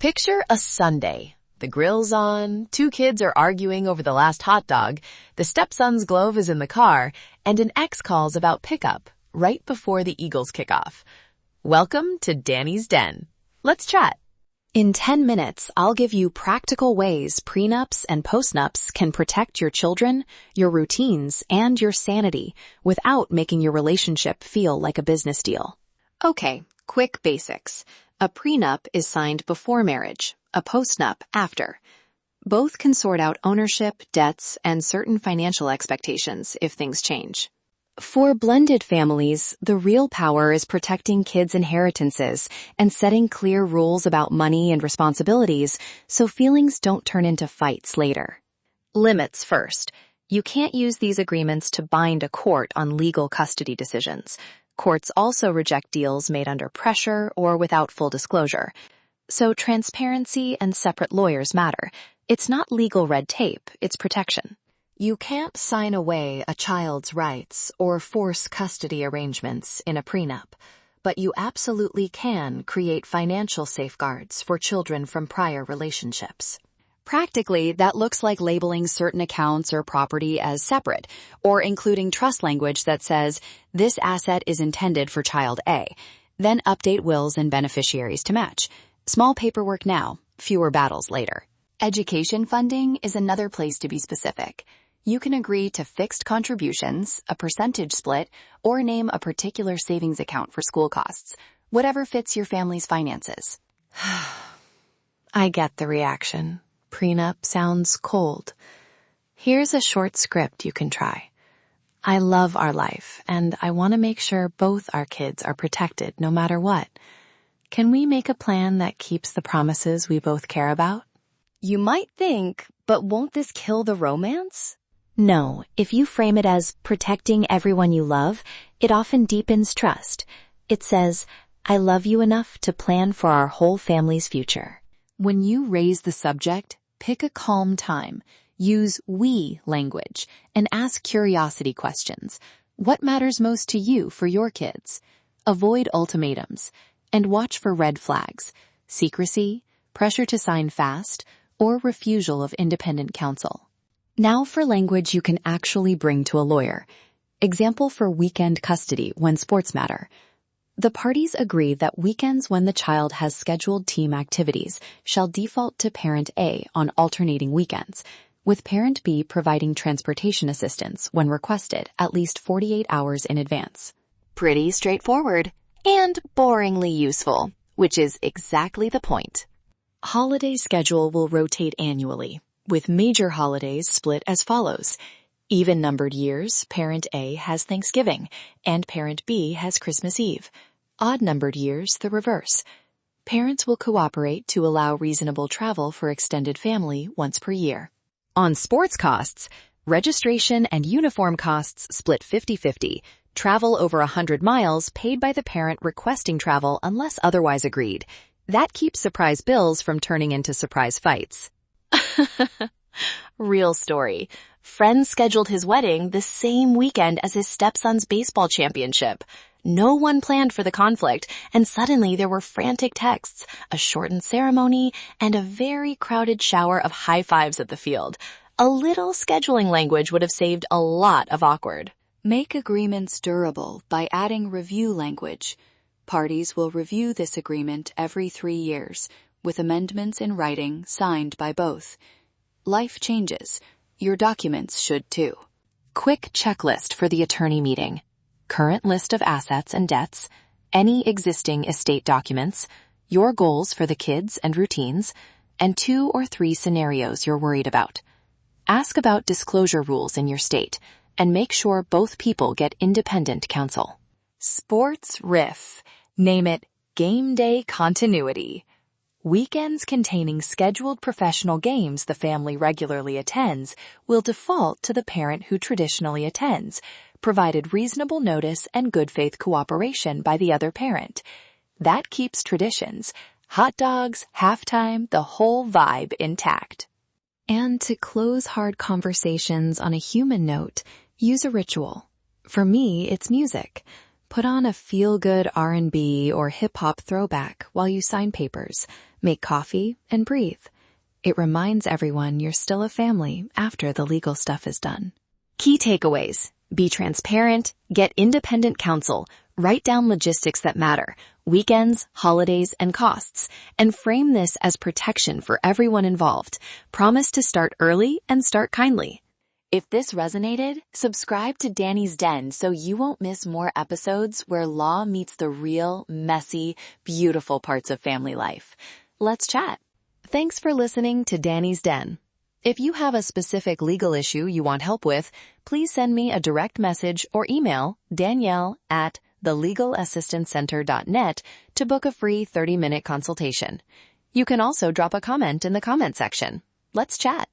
Picture a Sunday. The grill's on, two kids are arguing over the last hot dog, the stepson's glove is in the car, and an ex calls about pickup right before the Eagles kick off. Welcome to Danni's Den. Let's chat. In 10 minutes, I'll give you practical ways prenups and postnups can protect your children, your routines, and your sanity without making your relationship feel like a business deal. Okay, quick basics. A prenup is signed before marriage, a postnup after. Both can sort out ownership, debts, and certain financial expectations if things change. For blended families, the real power is protecting kids' inheritances and setting clear rules about money and responsibilities so feelings don't turn into fights later. Limits first. You can't use these agreements to bind a court on legal custody decisions. Courts also reject deals made under pressure or without full disclosure. So transparency and separate lawyers matter. It's not legal red tape, it's protection. You can't sign away a child's rights or force custody arrangements in a prenup, but you absolutely can create financial safeguards for children from prior relationships. Practically, that looks like labeling certain accounts or property as separate, or including trust language that says, this asset is intended for child A. Then update wills and beneficiaries to match. Small paperwork now, fewer battles later. Education funding is another place to be specific. You can agree to fixed contributions, a percentage split, or name a particular savings account for school costs, whatever fits your family's finances. I get the reaction. Prenup sounds cold. Here's a short script you can try. I love our life, and I want to make sure both our kids are protected no matter what. Can we make a plan that keeps the promises we both care about? You might think, but won't this kill the romance? No, if you frame it as protecting everyone you love, it often deepens trust. It says, I love you enough to plan for our whole family's future. When you raise the subject, pick a calm time, use we language, and ask curiosity questions. What matters most to you for your kids? Avoid ultimatums, and watch for red flags, secrecy, pressure to sign fast, or refusal of independent counsel. Now for language you can actually bring to a lawyer. Example for weekend custody when sports matter. The parties agree that weekends when the child has scheduled team activities shall default to parent A on alternating weekends, with parent B providing transportation assistance when requested at least 48 hours in advance. Pretty straightforward and boringly useful, which is exactly the point. Holiday schedule will rotate annually, with major holidays split as follows. Even-numbered years, parent A has Thanksgiving, and parent B has Christmas Eve. Odd-numbered years, the reverse. Parents will cooperate to allow reasonable travel for extended family once per year. On sports costs, registration and uniform costs split 50-50. Travel over 100 miles paid by the parent requesting travel unless otherwise agreed. That keeps surprise bills from turning into surprise fights. Real story. Friend scheduled his wedding the same weekend as his stepson's baseball championship. No one planned for the conflict, and suddenly there were frantic texts, a shortened ceremony, and a very crowded shower of high fives at the field. A little scheduling language would have saved a lot of awkward. Make agreements durable by adding review language. Parties will review this agreement every 3 years, with amendments in writing signed by both. Life changes. Your documents should too. Quick checklist for the attorney meeting. Current list of assets and debts, any existing estate documents, your goals for the kids and routines, and 2 or 3 scenarios you're worried about. Ask about disclosure rules in your state, and make sure both people get independent counsel. Sports riff. Name it Game Day Continuity. Weekends containing scheduled professional games the family regularly attends will default to the parent who traditionally attends, provided reasonable notice and good faith cooperation by the other parent. That keeps traditions, hot dogs, halftime, the whole vibe intact. And to close hard conversations on a human note, use a ritual. For me, it's music. Put on a feel-good R&B or hip-hop throwback while you sign papers. make coffee, and breathe. It reminds everyone you're still a family after the legal stuff is done. Key takeaways. Be transparent, get independent counsel, write down logistics that matter, weekends, holidays, and costs, and frame this as protection for everyone involved. Promise to start early and start kindly. If this resonated, subscribe to Danni's Den so you won't miss more episodes where law meets the real, messy, beautiful parts of family life. Let's chat. Thanks for listening to Danni's Den. If you have a specific legal issue you want help with, please send me a direct message or email Danielle@thelegalassistancecenter.net to book a free 30-minute consultation. You can also drop a comment in the comment section. Let's chat.